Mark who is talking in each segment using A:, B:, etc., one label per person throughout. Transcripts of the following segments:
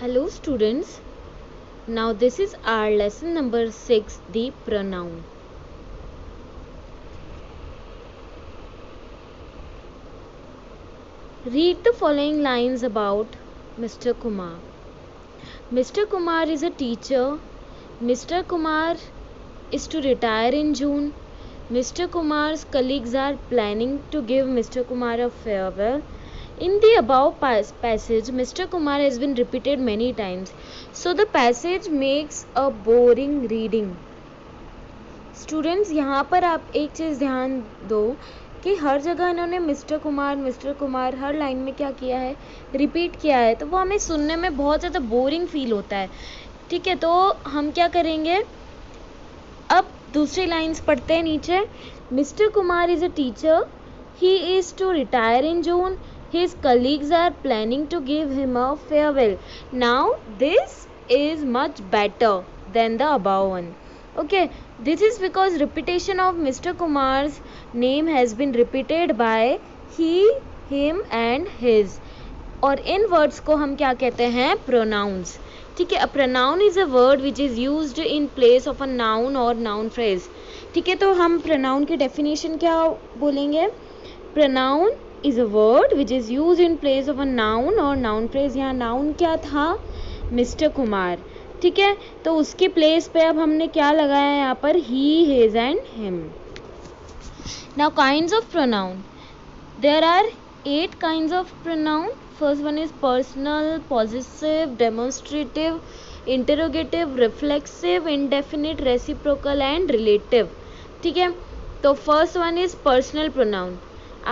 A: Hello students, now this is our lesson number 6, the pronoun. Read the following lines about Mr. Kumar. Mr. Kumar is a teacher. Mr. Kumar is to retire in June. Mr. Kumar's colleagues are planning to give Mr. Kumar a farewell. In the above passage, Mr. Kumar has been repeated many times, so the passage makes a boring reading. Students, यहाँ पर आप एक चीज़ ध्यान दो कि हर जगह इन्होंने mister Kumar हर line में क्या किया है, रिपीट किया है, तो वो हमें सुनने में बहुत ज़्यादा बोरिंग फील होता है. ठीक है, तो हम क्या करेंगे, अब दूसरी लाइन्स पढ़ते हैं नीचे. Mister Kumar is a teacher. He is to retire in June. His colleagues are planning to give him a farewell. Now this is much better than the above one. Okay, this is because repetition of Mr. Kumar's name has been repeated by he, him and his. और इन words को हम क्या कहते हैं, pronouns. ठीक है, a pronoun is a word which is used in place of a noun or noun phrase. ठीक है, तो हम pronoun की definition क्या बोलेंगे. Pronoun is a word which is used in place of a noun or noun phrase. यहाँ noun क्या था, मिस्टर कुमार. ठीक है, तो उसकी प्लेस पे अब हमने क्या लगाया है यहाँ पर, he, his and him. Now kinds of pronoun. There are 8 kinds of pronoun. First one is personal, possessive, demonstrative, interrogative, reflexive, indefinite, reciprocal and relative. ठीक है, तो first one is personal pronoun.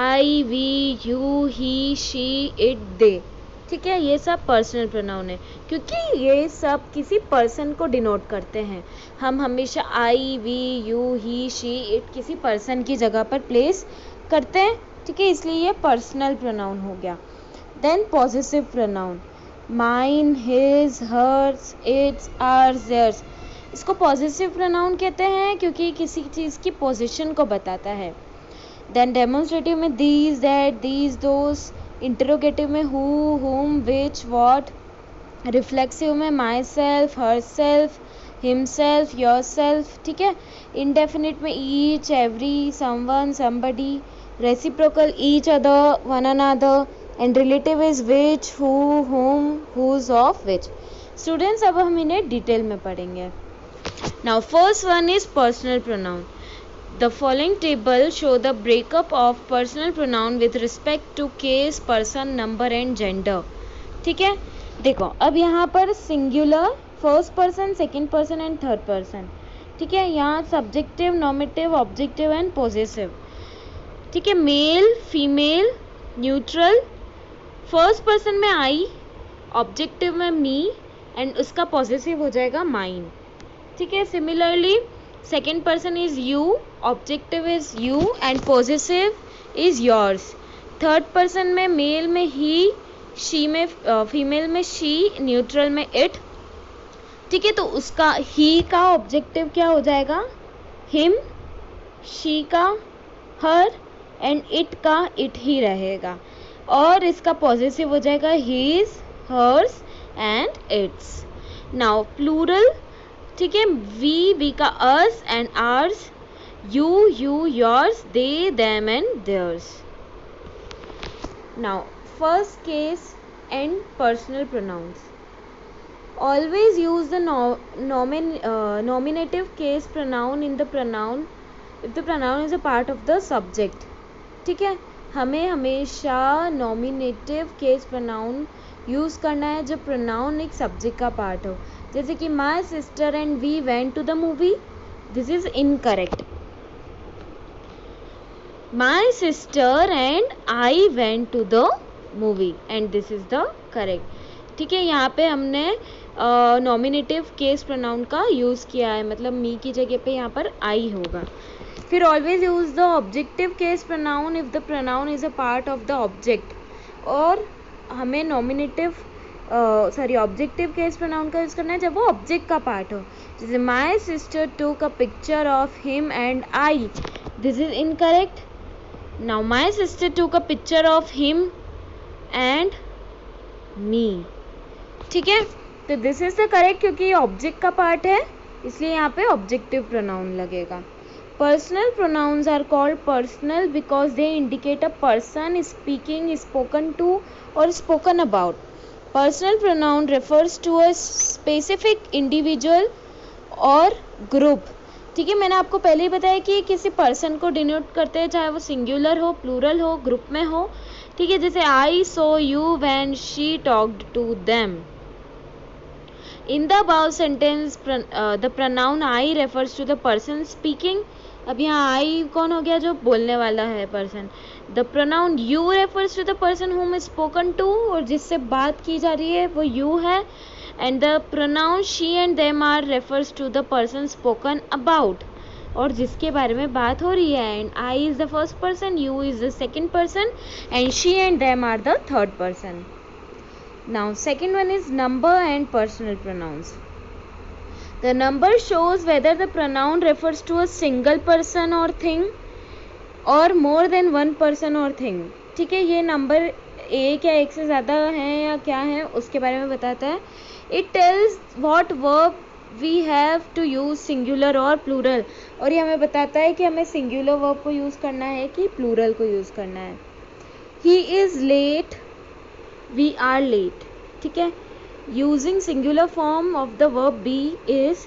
A: I, we, you, he, she, it, they. ठीक है, ये सब personal pronoun है क्योंकि ये सब किसी पर्सन को डिनोट करते हैं. हम हमेशा I, we, you, he, she, it किसी पर्सन की जगह पर प्लेस करते हैं. ठीक है, इसलिए ये पर्सनल प्रोनाउन हो गया. Then possessive pronoun. Mine, his, hers, its, ours, theirs. इसको पॉसेसिव प्रोनाउन कहते हैं क्योंकि किसी चीज़ की पोजीशन को बताता है. देन डेमोन्स्ट्रेटिव में these, that, these, those. Interrogative में who, whom, which, what. Reflexive में my self, her self, him self, your self. ठीक है, इंडेफिनिट में each, every, someone, somebody. Reciprocal each other, one another. And relative is which, who, हुम, whose, of which. Students, अब हम इन्हें detail में पढ़ेंगे. Now first one is personal pronoun. The following table show the breakup of personal pronoun with respect to case, person, number and gender. ठीक है, देखो अब यहाँ पर singular, first person, second person and third person. ठीक है, यहाँ subjective, nominative, objective and possessive. ठीक है, male, female, neutral. First person में आई, ऑब्जेक्टिव में मी एंड उसका पॉसेसिव हो जाएगा माइन. ठीक है, similarly second person is you, objective is you and possessive is yours. third person में male में he, she में female में she, neutral में it. ठीक है, तो उसका he का objective क्या हो जाएगा, him, she का her and it का it ही रहेगा और इसका possessive हो जाएगा his, hers and its. now plural. ठीक है, वी का us and ours. You, yours, they, them and theirs. Now first case and personal pronouns. Always use the nominative case pronoun in the pronoun if the pronoun is a part of the subject. ठीक है, हमें हमेशा nominative case pronoun use करना है जब pronoun एक subject का part हो. जैसे कि my sister and we went to the movie. This is incorrect. My sister and I went to the movie and this is the correct. ठीक है, यहाँ पे हमने नॉमिनेटिव केस प्रोनाउन का यूज़ किया है, मतलब मी की जगह पे यहाँ पर आई होगा. फिर always use the objective case pronoun if the pronoun is a part of the object. और हमें नॉमिनेटिव ऑब्जेक्टिव केस प्रोनाउन का यूज़ करना है जब वो ऑब्जेक्ट का पार्ट हो. जैसे my sister took a picture of him and I. This is incorrect. Now my sister took a picture of him and me. ठीक है, तो दिस इज द करेक्ट, क्योंकि ये ऑब्जेक्ट का पार्ट है इसलिए यहाँ पे ऑब्जेक्टिव प्रोनाउन लगेगा. Personal pronouns are called personal because they indicate a person speaking, spoken to और spoken about. Personal pronoun refers to a specific individual और ग्रुप. ठीक है, मैंने आपको पहले ही बताया कि किसी पर्सन को डिनोट करते हैं, चाहे वो सिंगुलर हो, प्लूरल हो, ग्रुप में हो. ठीक है, जैसे I saw you when she talked to them. In the above sentence the pronoun I refers to the person speaking. अब यहाँ आई कौन हो गया? जो बोलने वाला है person. The pronoun you refers to the person whom is spoken to, और जिससे बात की जा रही है वो यू है. And the pronoun she and them are refers to the person spoken about, और जिसके बारे में बात हो रही है. And I is the first person, you is the second person, and she and them are the third person. Now second one is number and personal pronouns. The number shows whether the pronoun refers to a single person or thing or more than one person or thing. ठीक है, ये number एक या एक से ज़्यादा है या क्या है उसके बारे में बताता है. It tells what verb we have to use singular or plural, और ये हमें बताता है कि हमें singular verb को यूज़ करना है कि plural को यूज़ करना है. He is late, we are late. ठीक है, using singular form of the verb B is,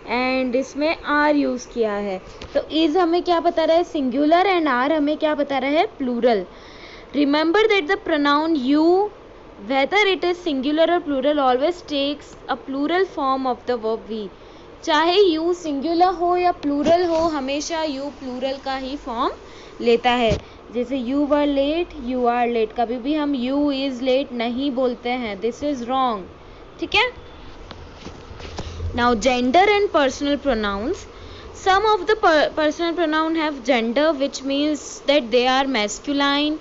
A: and इसमें आर यूज किया है. तो इज हमें क्या बता रहा है? सिंगुलर. एंड आर हमें क्या बता रहा है? Plural. Remember that the pronoun you, whether it is singular और plural, always takes a plural form of the verb we. चाहे यू सिंगुलर हो या प्लूरल हो, हमेशा यू प्लूरल का ही फॉर्म लेता है. जैसे you were late, you are late. कभी भी हम यू इज लेट नहीं बोलते हैं, दिस इज रॉन्ग. ठीक है. Now gender and personal pronouns. Some of the personal pronoun have gender which means that they are masculine,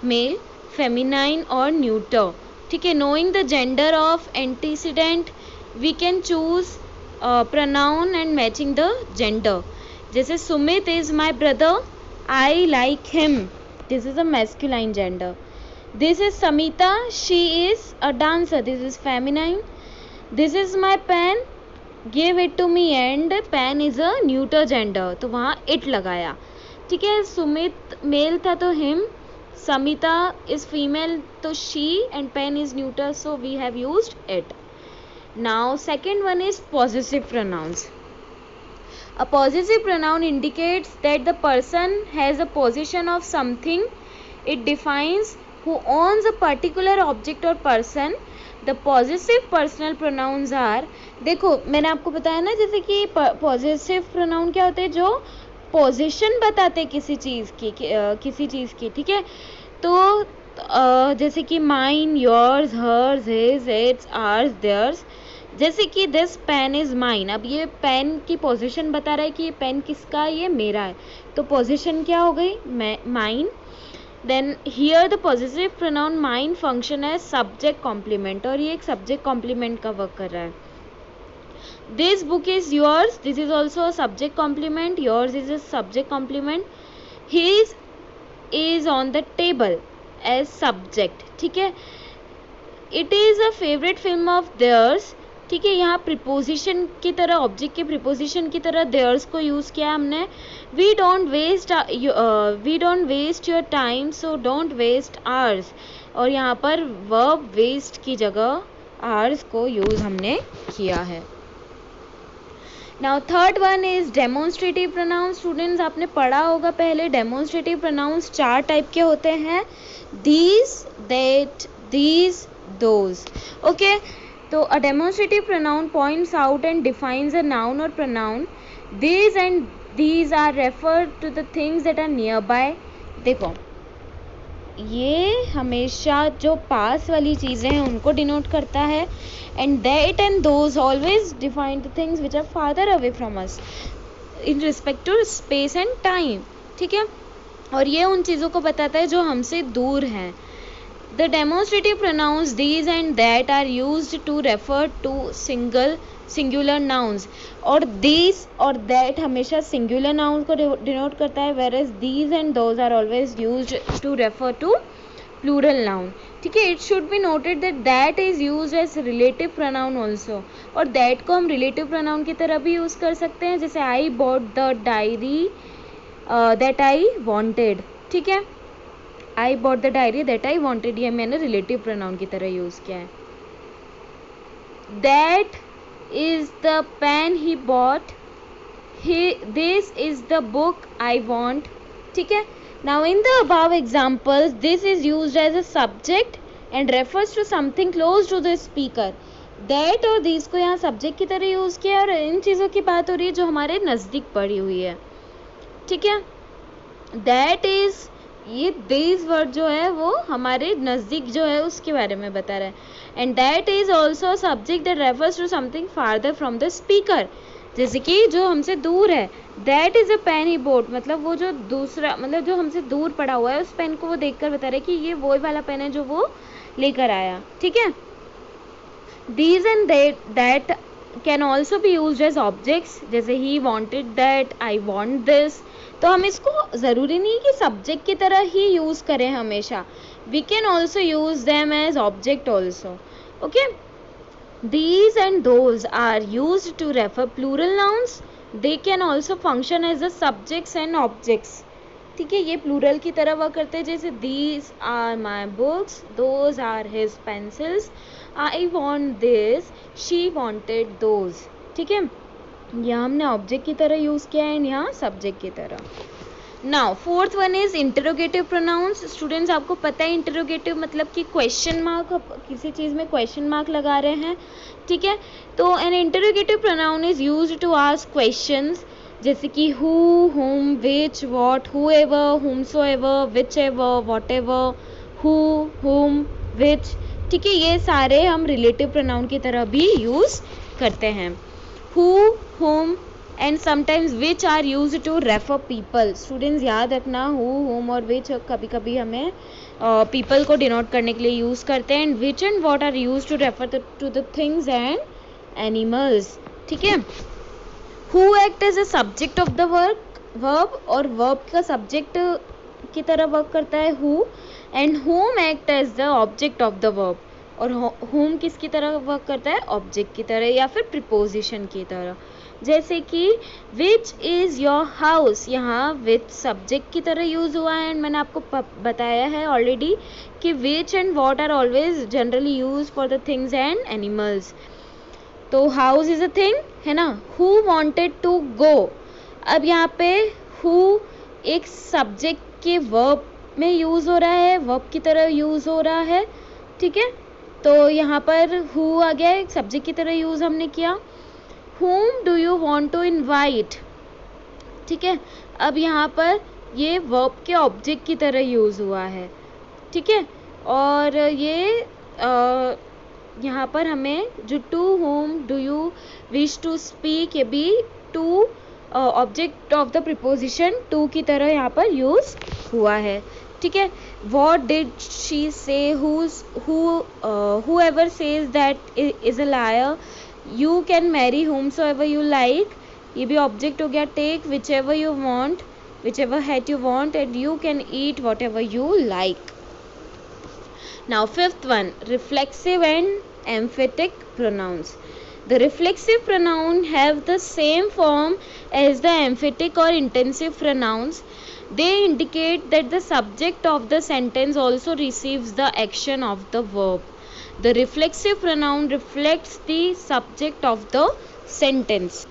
A: male, feminine और neuter. ठीक है, knowing the gender of antecedent we can choose pronoun and matching the gender. जैसे Sumit is my brother, I like him. This is a masculine gender. This is Samita. She is a dancer. This is feminine. This is my pen. Give it to me. And pen is a neuter gender. तो वहाँ it लगाया. ठीक है, Sumit mail था तो him. Samita is female तो she. And pen is neuter, so we have used it. Now second one is possessive pronouns. A possessive pronoun indicates that the person has a possession of something. It defines who owns a particular object or person. The possessive personal pronouns are, देखो मैंने आपको बताया ना, जैसे कि possessive pronoun क्या होते हैं? जो पोजीशन बताते किसी चीज़ की. ठीक है, तो जैसे कि mine, yours, hers, his, its, ours, theirs. जैसे कि दिस पेन इज माइन. अब ये पेन की पोजीशन बता रहा है कि ये पेन किसका है? ये मेरा है. तो पोजीशन क्या हो गई? Mine. Then here the positive pronoun mine function है सब्जेक्ट कॉम्प्लीमेंट, और ये एक सब्जेक्ट कॉम्प्लीमेंट का वर्क कर रहा है. This book is yours. This is also a subject complement. Yours is a subject complement. His is on the table as subject. ठीक है, it is a favourite film of theirs. ठीक है, यहाँ preposition की तरह, ऑब्जेक्ट के preposition की तरह देयर्स को यूज़ किया हमने. We don't waste your time, so don't waste ours. और यहाँ पर वर्ब वेस्ट की जगह आवर्स को यूज़ हमने किया है. Now third one is demonstrative pronouns. Students, आपने पढ़ा होगा पहले, डेमोन्स्ट्रेटिव प्रोनाउंस 4 टाइप के होते हैं. These, that, these, those. Okay, तो a demonstrative pronoun points out and defines a noun or pronoun. These and these are referred to the things that are nearby. देखो, ये हमेशा जो पास वाली चीज़ें हैं उनको डिनोट करता है. and that and those always define the things which are farther away from us in respect to space and time. ठीक है, और ये उन चीज़ों को बताता है जो हमसे दूर हैं. The demonstrative pronouns these and that are used to refer to singular nouns. और these और that हमेशा singular nouns को denote करता है, whereas these and those are always used to refer to plural noun, ठीक है। It should be noted that that is use as relative pronoun also, और that को हम रिलेटिव प्रोनाउन की तरह भी यूज कर सकते हैं, जैसे I bought the diary that I wanted, ठीक है। I bought the diary that I wanted, ये मैंने रिलेटिव प्रोनाउन की तरह यूज किया है। That is the pen he bought, this is the book I want, ठीक है। Now in the above examples this is used as a subject and refers to something close to the speaker. That और these को यहाँ subject की तरह use किया, और इन चीज़ों की बात हो रही है जो हमारे नज़दीक पड़ी हुई है, ठीक है। That is, ये these वर्ड जो है वो हमारे नज़दीक जो है उसके बारे में बता रहा है। And that is also a subject that refers to something farther from the speaker, जैसे कि जो हमसे दूर है। That is a pen he bought, मतलब वो जो दूसरा, मतलब जो हमसे दूर पड़ा हुआ है उस पेन को वो देखकर बता रहे हैं कि ये वो वाला पेन है जो वो लेकर आया, ठीक है। These and that can also be use as objects, जैसे he wanted that, I want this. तो हम इसको ज़रूरी नहीं कि सब्जेक्ट की तरह ही यूज़ करें हमेशा, we can also use them as object also, okay. These and those are used to refer plural nouns. They can also function as the subjects and objects, ठीक है। ये प्लूरल की तरह वर्क करते हैं, जैसे these are my books, those are his pencils, I want this, she wanted those, ठीक है। यहाँ हमने ऑब्जेक्ट की तरह यूज़ किया है, यहाँ सब्जेक्ट की तरह। Now fourth one is interrogative pronouns. Students, आपको पता है इंटरोगेटिव मतलब कि क्वेश्चन मार्क, किसी चीज़ में क्वेश्चन मार्क लगा रहे हैं, ठीक है। तो an interrogative pronoun is used to ask questions, जैसे कि who, whom, which, what, whoever, whomsoever, whichever, whatever, who, whom, which, ठीक है। ये सारे हम रिलेटिव प्रोनाउन की तरह भी यूज़ करते हैं। हु, हुम and sometimes which are used to refer people. Students याद रखना, who, whom और which कभी कभी हमें people को डिनोट करने के लिए यूज़ करते हैं, and which and what are used to refer to the things and animals, ठीक है। who act as a subject of the verb, और verb का subject की तरह वर्क करता है who, and whom act as the object of the verb, और whom किसकी तरह वर्क करता है, ऑब्जेक्ट की तरह या फिर प्रिपोजिशन की तरह। जैसे कि विच इज़ योर हाउस, यहाँ विच सब्जेक्ट की तरह यूज़ हुआ है, एंड मैंने आपको बताया है ऑलरेडी कि which and what are always generally use for the things and animals. तो हाउस इज़ अ थिंग, है ना। हु वॉन्टेड टू गो, अब यहाँ पे हु एक सब्जेक्ट के वर्ब में यूज़ हो रहा है, वर्ब की तरह यूज़ हो रहा है, ठीक है। तो यहाँ पर हु आ गया, एक सब्जेक्ट की तरह यूज़ हमने किया। whom do you want to invite, ठीक है। अब यहाँ पर ये वर्ब के ऑब्जेक्ट की तरह यूज़ हुआ है, ठीक है। और ये यहाँ पर हमें जो to whom do you wish to speak, ये भी to object of the preposition to की तरह यहाँ पर यूज़ हुआ है, ठीक है। What did she say, whoever says that is a liar, you can marry whomsoever you like, ये भी ऑब्जेक्ट हो गया। Take whichever you want, whichever hat you want, and you can eat whatever you like. Now fifth one, reflexive and emphatic pronouns. The reflexive pronoun have the same form as the emphatic or intensive pronouns. They indicate that the subject of the sentence also receives the action of the verb. The reflexive pronoun reflects the subject of the sentence.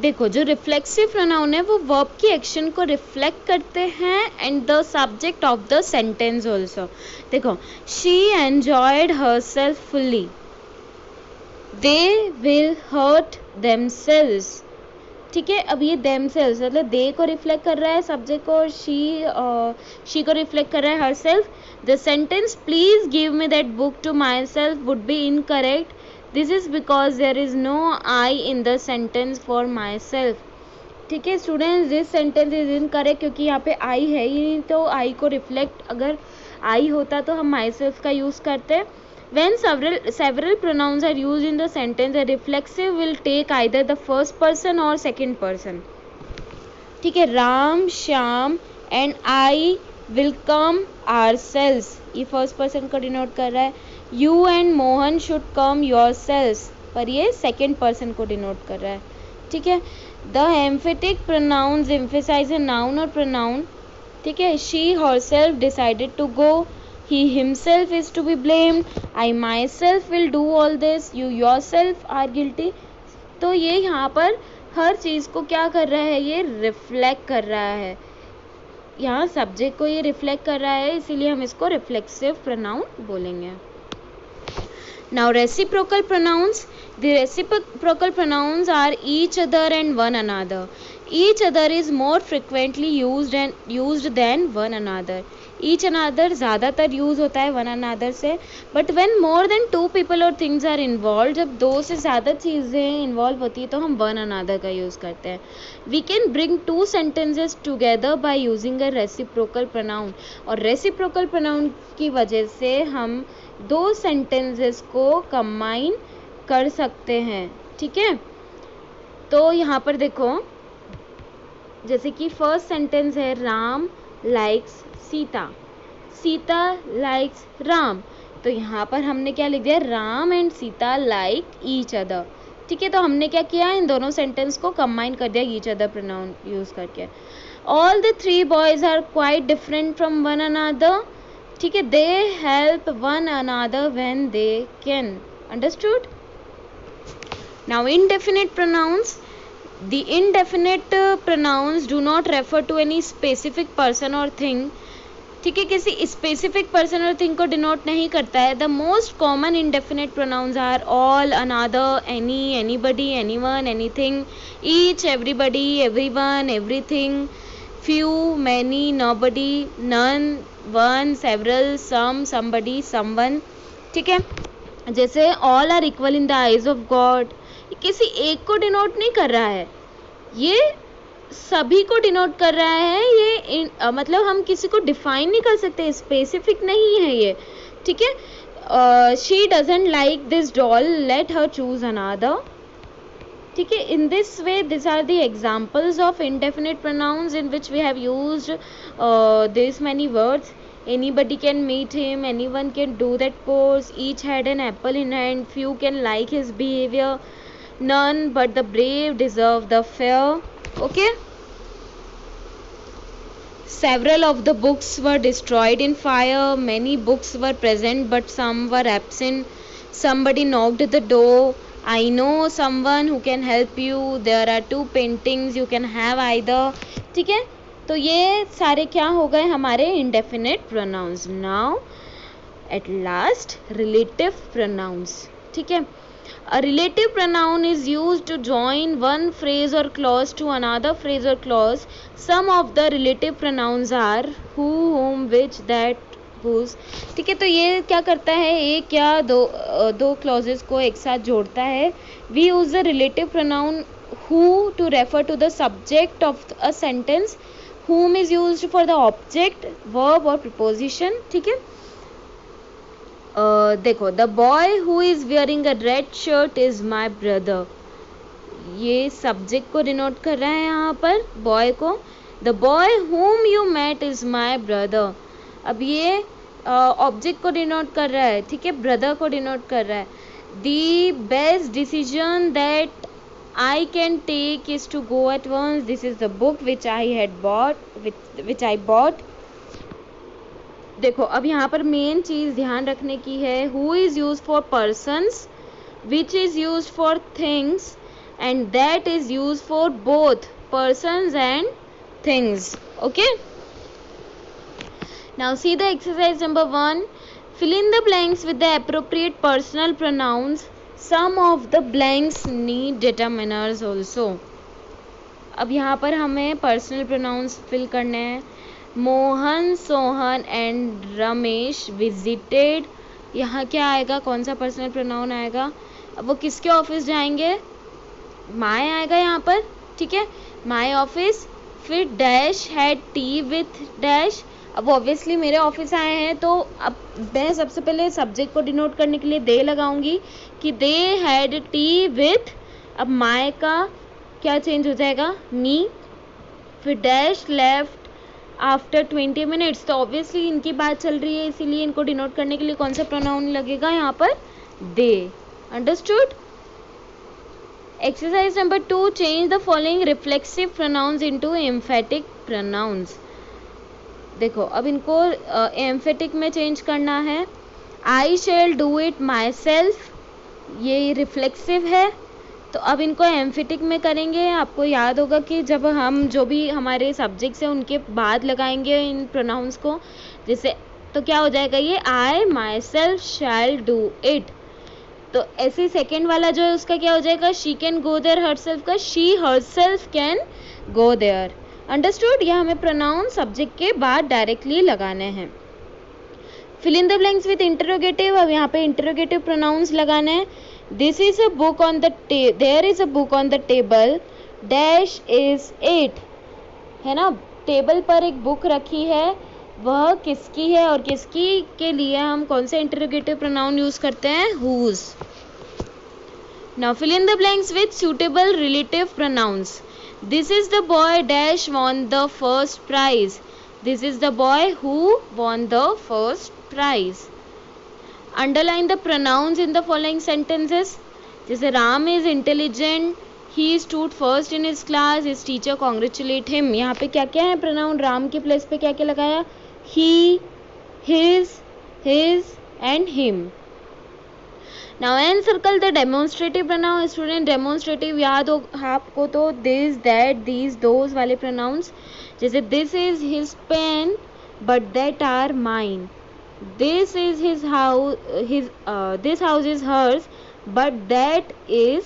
A: देखो, जो reflexive pronoun है वो verb की action को reflect करते हैं and the subject of the sentence also. देखो, she enjoyed herself fully, they will hurt themselves, ठीक है। अब ये देमसेल्व्स मतलब दे को रिफ्लेक्ट कर रहा है सब्जेक्ट को, और शी को रिफ्लेक्ट कर रहा है herself. The sentence please give me that book to myself would be incorrect, this is because there is no I in the sentence for myself, ठीक है। Students, this sentence is incorrect क्योंकि यहाँ पे आई है ही नहीं, तो आई को reflect, अगर आई होता तो हम माई सेल्फ का यूज़ करते। When several pronouns are used in the sentence, the reflexive will take either the first person or second person, ठीक है। Ram, Shyam and I will come ourselves, ये फर्स्ट पर्सन को डिनोट कर रहा है. You and Mohan should come yourselves, पर ये second person को डिनोट कर रहा है. ठीक है. The emphatic pronouns emphasize a noun और प्रोनाउन. ठीक है. She herself decided to go, he himself is to be blamed, I myself will do all this, you yourself are guilty. तो ये यहाँ पर हर चीज़ को क्या कर रहा है, ये रिफ्लेक्ट कर रहा है. यहाँ सब्जेक्ट को ये रिफ्लेक्ट कर रहा है, इसीलिए हम इसको रिफ्लेक्सिव प्रोनाउन बोलेंगे. Now reciprocal pronouns. The reciprocal pronouns are each other and one another. Each other is more frequently used than one another. Each another ज़्यादातर यूज़ होता है one another से. But when more than two people or things are involved, जब दो से ज़्यादा चीज़ें involve होती है तो हम one another का यूज़ करते हैं. We can bring two sentences together by using a reciprocal pronoun. और reciprocal pronoun की वजह से हम दो सेंटेंसेस को कंबाइन कर सकते हैं. ठीक है. तो यहाँ पर देखो, जैसे कि फर्स्ट सेंटेंस है राम लाइक्स सीता, सीता लाइक्स राम. तो यहाँ पर हमने क्या लिख दिया, Ram and Sita like each other. ठीक है. तो हमने क्या किया, इन दोनों सेंटेंस को कंबाइन कर दिया ईच अदर प्रोनाउन यूज करके. All the three boys are quite different from one another. ठीक है. They help one another when they can. Understood. Now indefinite pronouns. The indefinite pronouns do not refer to any specific person or thing. ठीक है. किसी specific person और thing को denote नहीं करता है. The most common indefinite pronouns are all, another, any, anybody, anyone, anything, each, everybody, everyone, everything, few, many, nobody, none, one, several, some, somebody, someone. ठीक है. जैसे all are equal in the eyes of God, किसी एक को denote नहीं कर रहा है, ये सभी को डिनोट कर रहा है. ये मतलब हम किसी को डिफाइन नहीं कर सकते, स्पेसिफिक नहीं है ये. ठीक है. She doesn't like this doll, let her choose another. ठीक है. In this way this are the examples of indefinite pronouns in which we have used this many words. Anybody can meet him, anyone can do that course, each had an apple in hand, few can like his behavior, none but the brave deserve the fair. Okay. Several of the books were destroyed in fire, many books were present but some were absent. Somebody knocked at the door, I know someone who can help you, there are two paintings, you can have either. ठीक है. तो ये सारे क्या हो गए हमारे indefinite pronouns. Now at last relative pronouns. ठीक है. A relative pronoun is used to join one phrase or clause to another phrase or clause. Some of the relative pronouns are who, whom, which, that, whose. ठीक है. तो ये क्या करता है, एक या दो clauses को एक साथ जोड़ता है. We use the relative pronoun who to refer to the subject of a sentence. Whom is used for the object, verb or preposition. ठीक है. देखो, the boy who is wearing a red shirt is my brother, ये subject को denote कर रहा है यहाँ पर, बॉय को. The boy whom you met is my brother, अब ये ऑब्जेक्ट को डिनोट कर रहा है. ठीक है. ब्रदर को डिनोट कर रहा है. The best decision that I can take is to go at once. This is the book which I bought. देखो, अब यहाँ पर मेन चीज़ ध्यान रखने की है. Who is used for persons, which is used for things, and that is used for both persons and things. Okay. Now see the exercise number 1. Fill in the blanks with the appropriate personal pronouns. Some of the blanks need determiners also. अब यहाँ पर हमें personal pronouns fill करने हैं. Mohan, Sohan and Ramesh visited, यहाँ क्या आएगा, कौन सा पर्सनल प्रोनाउन आएगा. अब वो किसके ऑफिस जाएंगे, माय आएगा यहाँ पर. ठीक है. My office. फिर dash had tea with dash. अब ऑब्वियसली मेरे ऑफिस आए हैं, तो अब मैं सबसे पहले सब्जेक्ट को डिनोट करने के लिए दे लगाऊंगी कि दे हैड टी विथ. अब माय का क्या चेंज हो जाएगा, मी. फिर डैश लेफ्ट आफ्टर 20 मिनट्स, तो ऑब्वियसली इनकी बात चल रही है, इसीलिए इनको डिनोट करने के लिए कौन सा प्रोनाउन लगेगा यहाँ पर? They. Understood? Exercise number 2, change the following reflexive pronouns into emphatic pronouns. देखो अब इनको एम्फेटिक में चेंज करना है। I shall do it myself, ये रिफ्लेक्सिव है, तो अब इनको एम्फेटिक में करेंगे। आपको याद होगा कि जब हम जो भी हमारे सब्जेक्ट्स हैं उनके बाद लगाएंगे इन प्रोनाउंस को, जैसे तो क्या हो जाएगा ये, I myself shall do it. तो ऐसे सेकेंड वाला जो है उसका क्या हो जाएगा, she can go there herself का she herself can go there. Understood? यह हमें प्रोनाउन सब्जेक्ट के बाद डायरेक्टली लगाने हैं। Fill in the blanks with interrogative. अब यहाँ पे इंटरोगेटिव प्रोनाउंस लगाने हैं। This is a book on the there is a book on the table, dash is it, है ना, टेबल पर एक बुक रखी है, वह किसकी है, और किसकी के लिए हम कौन से इंटरोगेटिव प्रोनाउन यूज करते हैं, whose. Now fill in the blanks with suitable relative pronouns. This is the boy dash won the first prize, this is the boy who won the first prize. Underline the pronouns in the following sentences. जैसे Ram is intelligent, he stood first in his class, his teacher congratulate him. यहाँ पे क्या क्या है pronoun, Ram के place पे क्या क्या लगाया, he, his and him. Now encircle the demonstrative pronoun. Student demonstrative याद हो आपको तो this, that, these, those वाले pronouns, जैसे this is his pen but that are mine. This is his house, this house is hers but that is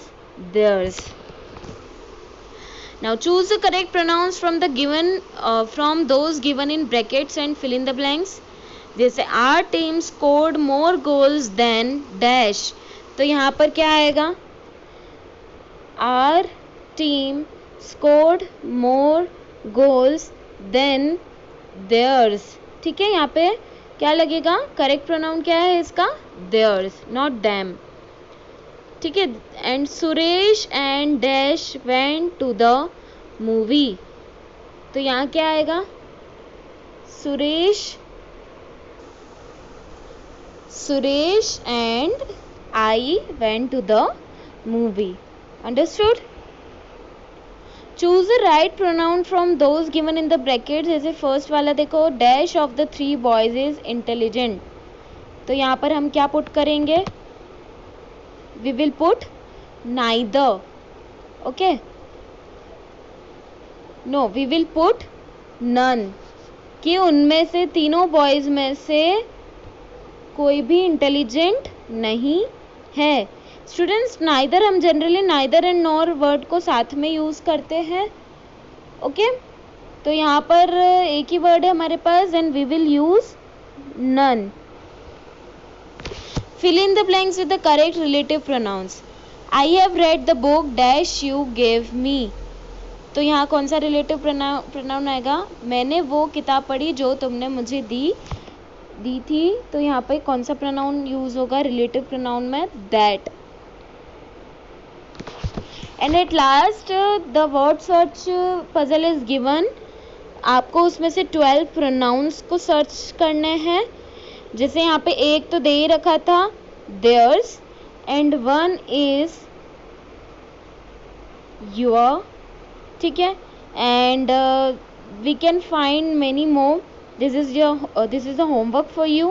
A: theirs. Now choose the correct pronouns from the given from those given in brackets and fill in the blanks. जैसे our team scored more goals than dash, तो यहाँ पर क्या आएगा, our team scored more goals than theirs। ठीक है, यहाँ पे क्या लगेगा, करेक्ट प्रोनाउन क्या है इसका, देयर्स, नॉट दैम। ठीक है, and Suresh and dash went to the movie, तो यहाँ क्या आएगा, Suresh and I went to the movie. Understood? Choose the right pronoun from those given in the bracket. जैसे फर्स्ट वाला देखो, dash of the 3 boys is intelligent, तो यहाँ पर हम क्या पुट करेंगे, we will put neither. Okay, no, we will put none, कि उनमें से तीनों बॉयज में से कोई भी इंटेलिजेंट नहीं है। स्टूडेंट्स, नाइदर हम generally neither and nor word को साथ में यूज करते हैं। ओके, तो यहाँ पर एक ही वर्ड है हमारे पास, and we will use none. Fill in the blanks with the correct relative pronouns. I have read the book dash you gave me, तो यहाँ कौन सा रिलेटिव प्रोनाउन आएगा, मैंने वो किताब पढ़ी जो तुमने मुझे दी थी, तो यहाँ पे कौन सा प्रोनाउन यूज होगा रिलेटिव प्रोनाउन में, that. And at last the word search puzzle is given. आपको उसमें से 12 प्रोनाउंस को सर्च करने हैं। जैसे यहाँ पे एक तो दे ही रखा था, theirs, and one is your, ठीक है, and we can find many more. This is the homework for you.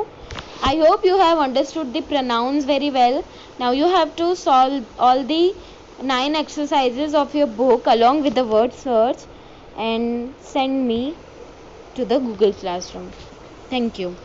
A: I hope you have understood the pronouns very well. Now you have to solve all the 9 exercises of your book along with the word search and send me to the Google Classroom. Thank you.